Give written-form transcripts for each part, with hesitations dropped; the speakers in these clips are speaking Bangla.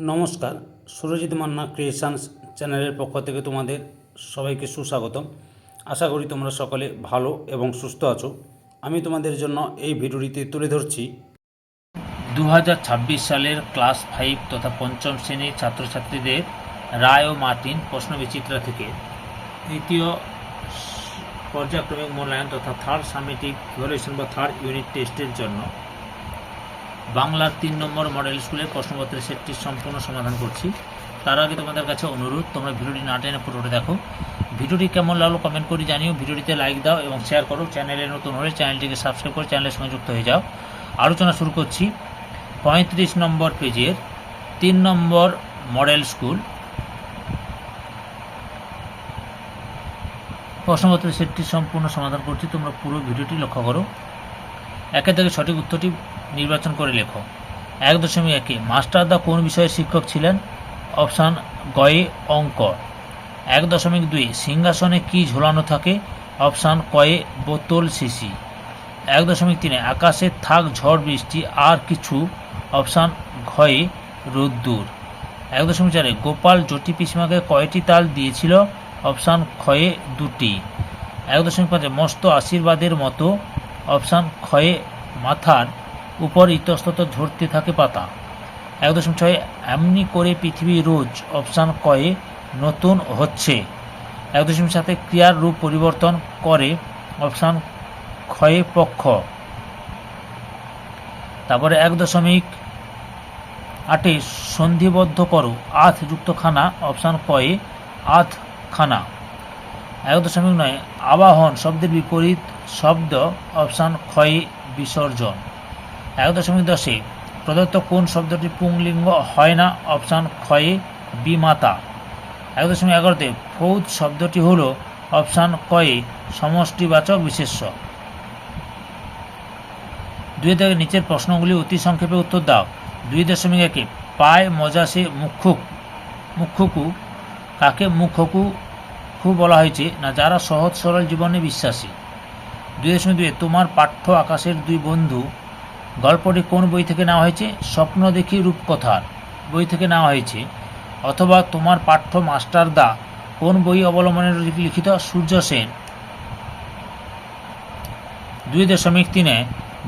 নমস্কার, সুরজিৎ মান্না ক্রিয়েশনস চ্যানেলের পক্ষ থেকে তোমাদের সবাইকে সুস্বাগতম। আশা করি তোমরা সকলে ভালো এবং সুস্থ আছো। আমি তোমাদের জন্য এই ভিডিওটিতে তুলে ধরছি 2026 সালের ক্লাস 5 তথা পঞ্চম শ্রেণীর ছাত্রছাত্রীদের রায় ও মার্টিন প্রশ্নবিচিত্রা থেকে তৃতীয় পর্যায়ক্রমিক মূল্যায়ন তথা থার্ড সামেটিভ ইভ্যালুয়েশন বা থার্ড ইউনিট টেস্টের জন্য বাংলার 3 নম্বর মডেল স্কুলের প্রশ্নপত্রের সেটটির সম্পূর্ণ সমাধান করছি। তার আগে তোমাদের কাছে অনুরোধ, তোমরা ভিডিওটি না টেনে পুরোটা দেখো। ভিডিওটি কেমন লাগলো কমেন্ট করে জানিও, ভিডিওটিতে লাইক দাও এবং শেয়ার করো। চ্যানেলে নতুন হলে চ্যানেলটিকে সাবস্ক্রাইব করে চ্যানেলের সঙ্গে যুক্ত হয়ে যাও। আলোচনা শুরু করছি 35 নম্বর পেজের 3 নম্বর মডেল স্কুল প্রশ্নপত্রের সেটটির সম্পূর্ণ সমাধান করছি। তোমরা পুরো ভিডিওটি লক্ষ্য করো। একে থেকে সঠিক উত্তরটি নির্বাচন করে লেখো। 1.1 মাস্টারদা কোন বিষয়ের শিক্ষক ছিলেন? অপশান গয়ে অঙ্ক। 1.2 সিংহাসনে কি ঝোলানো থাকে? অপশান কয়ে বোতল শিশি। 1.3 আকাশে থাক ঝড় বৃষ্টি আর কিছু? অপশান ঘয়ে রোদ্দুর। 1.4 গোপাল জটি পিসিমাকে কয়টি তাল দিয়েছিল? অপশান ক্ষয়ে 2টি। 1.5 মস্ত আশীর্বাদের মতো? অপশান ক্ষয়ে মাথার উপর ইতস্তত ঝরতে থাকে পাতা। 1.6 এমনি করে পৃথিবী রোজ? অপশান কয়ে নতুন হচ্ছে। 1.7 ক্রিয়ার রূপ পরিবর্তন করে? অপশান ক্ষয়ে পক্ষ। তারপরে 1.8 সন্ধিবদ্ধ করো আধ যুক্ত খানা? অপশান কয়ে আধ খানা। 1.9 আবাহন শব্দের বিপরীত শব্দ? অপশান ক্ষয়ে বিসর্জন। 1.10 প্রদত্ত কোন শব্দটি পুংলিঙ্গ হয় না? অপশান ক্ষয়ে বিমাতা। 1.11 ফৌজ শব্দটি হল? অপশান কয়ে সমষ্টিবাচক বিশেষ্য। 2 থেকে নিচের প্রশ্নগুলি অতি সংক্ষেপে উত্তর দাও। 2.1 পায় মজাসে মুখ্যকু কাকে মুখ্যকু বলা হয়েছে? না, যারা সহজ সরল জীবনে বিশ্বাসী। 2.2 তোমার পাঠ্য আকাশের 2 বন্ধু গল্পটি কোন বই থেকে নেওয়া হয়েছে? স্বপ্ন দেখি রূপকথার বই থেকে নেওয়া হয়েছে। অথবা তোমার পাঠ্য মাস্টারদা কোন বই অবলম্বনে লিখিত? সূর্য সেন। 2.3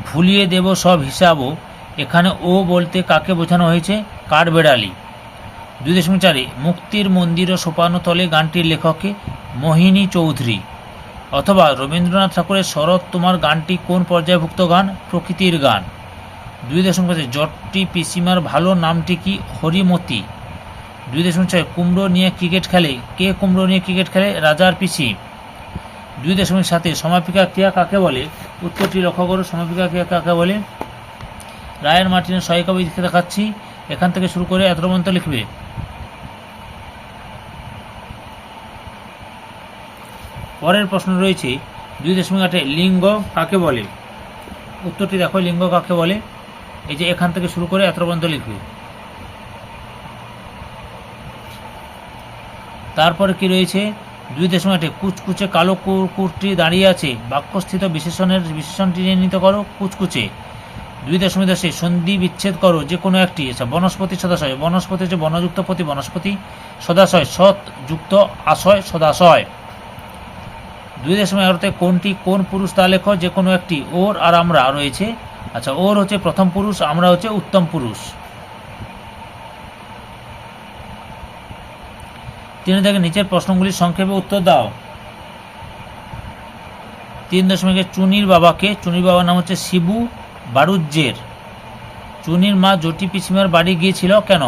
ভুলিয়ে দেব সব হিসাবও এখানে ও বলতে কাকে বোঝানো হয়েছে? কাঠবেড়ালি। 2.4 মুক্তির মন্দির ও সোপানো তলে গানটির লেখককে? মোহিনী চৌধুরী। অথবা রবীন্দ্রনাথ ঠাকুরের শরৎ তোমার গানটি কোন পর্যায়ভুক্ত গান? প্রকৃতির গান। 2.5 জটটি পিসিমার ভালো নামটি কি? হরিমতি। 2.6 কুমড়ো নিয়ে ক্রিকেট খেলে? কে কুমড়ো নিয়ে ক্রিকেট খেলে? রাজার পিসি। 2.7 সমাপিকা ক্রিয়া কাকে বলে? উত্তরটি লক্ষ্য করো। সমাপিকা ক্রিয়া কাকে বলে? রায়ান মার্টিনের সহায়িকা বই দেখে দেখাচ্ছি, এখান থেকে শুরু করে এত পর্যন্ত লিখবে। পরের প্রশ্ন রয়েছে 2.8 লিঙ্গ কাকে বলে? উত্তরটি দেখো, লিঙ্গ কাকে বলে? এই যে এখান থেকে শুরু করে এত পর্যন্ত লিখবে। তারপরে কি রয়েছে? 2.8 কুচকুচে কালো কুকুরটি দাঁড়িয়ে আছে, বাক্যস্থিত বিশেষণটি চিহ্নিত করো। কুচকুচে। 2.10 সন্ধি বিচ্ছেদ করো যে কোনো একটি। বনস্পতি সদাশয়। বনস্পতি হচ্ছে বনযুক্ত প্রতি বনস্পতি। সদাশয় সৎ যুক্ত আশয় সদাশয়। 2.11 কোনটি কোন পুরুষ তা লেখো যে কোনো একটি। ওর আর আমরা রয়েছে। আচ্ছা, ওর হচ্ছে প্রথম পুরুষ, আমরা হচ্ছে উত্তম পুরুষ। 3 থেকে নিচের প্রশ্নগুলির সংক্ষেপে উত্তর দাও। 3.1 চুনির বাবাকে? চুনির বাবার নাম হচ্ছে শিবু বাড়ুজ্জের। চুনির মা জটি পিসিমার বাড়ি গিয়েছিল কেন?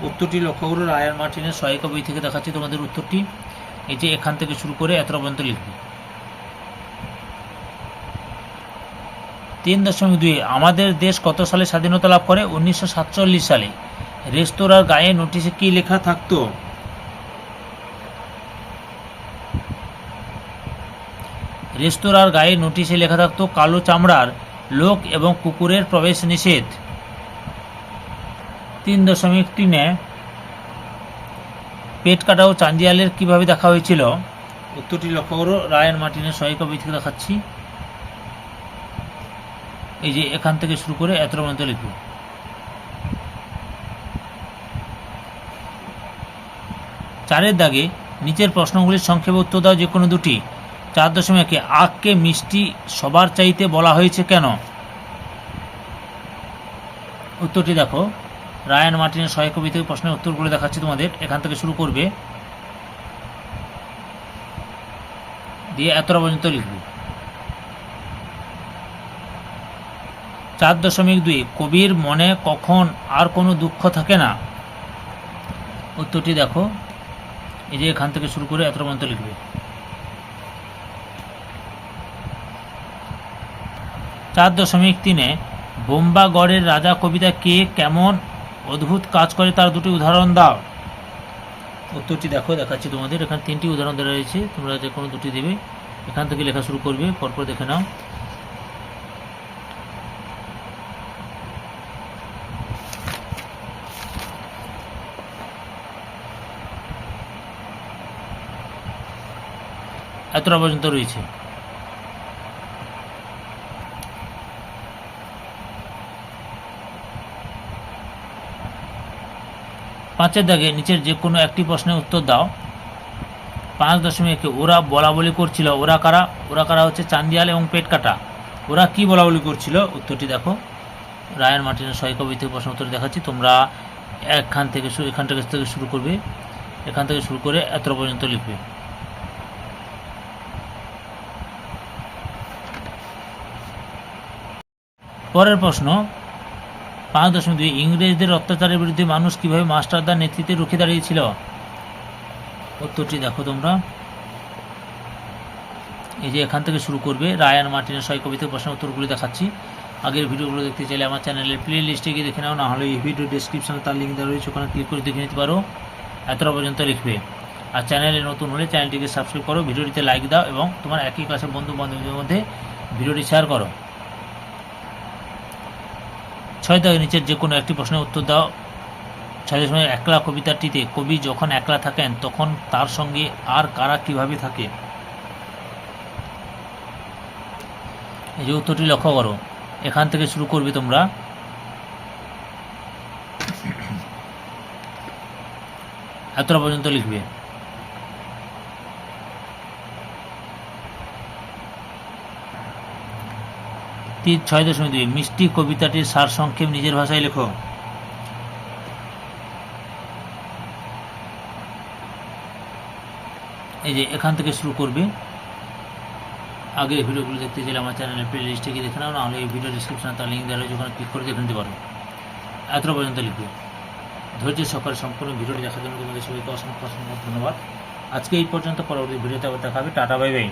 উত্তরটি লক্ষ্য করো। রায়ান মার্টিনের সহায়িকা বই থেকে দেখাচ্ছি তোমাদের উত্তরটি। এই যে এখান থেকে শুরু করে এত পর্যন্ত লিখবে। 3.2 আমাদের দেশ কত সালে স্বাধীনতা লাভ করে? 1947 সালে। রেস্তোরাঁর গায়ে নোটিশে কি লেখা থাকতো? রেস্তোরাঁর গায়ে নোটিশে লেখা থাকতো কালো চামড়ার লোক এবং কুকুরের প্রবেশ নিষেধ। 3.3 পেট কাটা ও চান্দিয়ালের কিভাবে দেখা হয়েছিল? উত্তরটি লক্ষ্য করো। রায়ান মার্টিনের সহায়িকা বই থেকে দেখাচ্ছি, এই যে এখান থেকে শুরু করে এত পর্যন্ত লিখব। 4 দাগে নিচের প্রশ্নগুলির সংক্ষেপে উত্তর দাও যে কোনো দুটি। 4.1 আখকে মিষ্টি সবার চাইতে বলা হয়েছে কেন? উত্তরটি দেখো, রায়ান মার্টিনের 100 কবি থেকে প্রশ্নের উত্তরগুলো দেখাচ্ছি তোমাদের। এখান থেকে শুরু করবে, দিয়ে এতটা পর্যন্ত লিখবে। 4.2 কবির মনে কখন আর কোনো দুঃখ থাকে না? উত্তরটি দেখো, এই যে এখান থেকে শুরু করে এতটা পর্যন্ত লিখবে। 4.3 বোম্বাগড়ের রাজা কবিতা কে কেমন অদ্ভুত কাজ করে তার দুটি উদাহরণ দাও। উত্তরটি দেখো, দেখাচ্ছি তোমাদের। এখানে 3টি উদাহরণ দেওয়া রয়েছে, তোমরা যে কোনো দুটি দেবে। এখান থেকে লেখা শুরু করবে, পরপর দেখে নাও। এতটা পর্যন্ত রয়েছে। পাঁচের দাগে নিচের যে কোনো একটি প্রশ্নের উত্তর দাও। 5.1 ওরা বলা বলি করছিল। ওরা কারা? ওরা কারা হচ্ছে চান্দিয়াল এবং পেট কাটা। ওরা কি বলা বলি করছিল? উত্তরটি দেখো, রায়ান মার্টিনের 100 কবি থেকে প্রশ্ন উত্তর দেখাচ্ছি। তোমরা এখান থেকে শুরু করবে, এখান থেকে শুরু করে এতটা পর্যন্ত লিখবে। পরের প্রশ্ন 5.2 ইংরেজদের অত্যাচারের বিরুদ্ধে মানুষ কিভাবে মাস্টারদার নেতৃত্বে রুখে দাঁড়িয়েছিল? উত্তরটি দেখো তোমরা, এই যে এখান থেকে শুরু করবে। রায়ান মার্টিনের 100 কবি থেকে প্রশ্নের উত্তরগুলি দেখাচ্ছি। আগের ভিডিওগুলো দেখতে চাইলে আমার চ্যানেলের প্লে লিস্টে গিয়ে দেখে নাও, না হলে এই ভিডিও ডিসক্রিপশনে তার লিঙ্ক দেওয়া রয়েছে, ওখানে ক্লিক করে দেখে নিতে পারো। এতটা পর্যন্ত লিখবে। আর চ্যানেলে নতুন হলে চ্যানেলটিকে সাবস্ক্রাইব করো, ভিডিওটিতে লাইক দাও এবং তোমার একই ক্লাসের বন্ধু বান্ধবদের মধ্যে ভিডিওটি শেয়ার করো। 6 দাগের নিচের যে কোনো একটি প্রশ্নের উত্তর দাও। 6.1 একলা কবিতাটিতে কবি যখন একলা থাকেন তখন তার সঙ্গে আর কারা কিভাবে থাকে? এই যে উত্তরটি লক্ষ্য করো, এখান থেকে শুরু করবে তোমরা। এতটা পর্যন্ত লিখবে। 6.2 মিষ্টি কবিতাটির সারসংক্ষেপ নিজের ভাষায় লেখো। এই যে এখান থেকে শুরু করবে। আগের ভিডিওগুলো দেখতে চাইলে আমার চ্যানেলের প্লে লিস্টে গিয়ে দেখে নাও, নাহলে এই ভিডিও ডিসক্রিপশনে তার লিঙ্ক দেওয়া রয়েছে, ওখানে ক্লিক করে দেখে নিতে পারো। এতটা পর্যন্ত লিখবে। ধৈর্য সহকারে সম্পূর্ণ ভিডিওটি দেখার জন্য তোমাদের সবাইকে অসংখ্য ধন্যবাদ। আজকে এই পর্যন্ত, পরবর্তী ভিডিওতে আবার দেখা হবে। Tata, bye bye.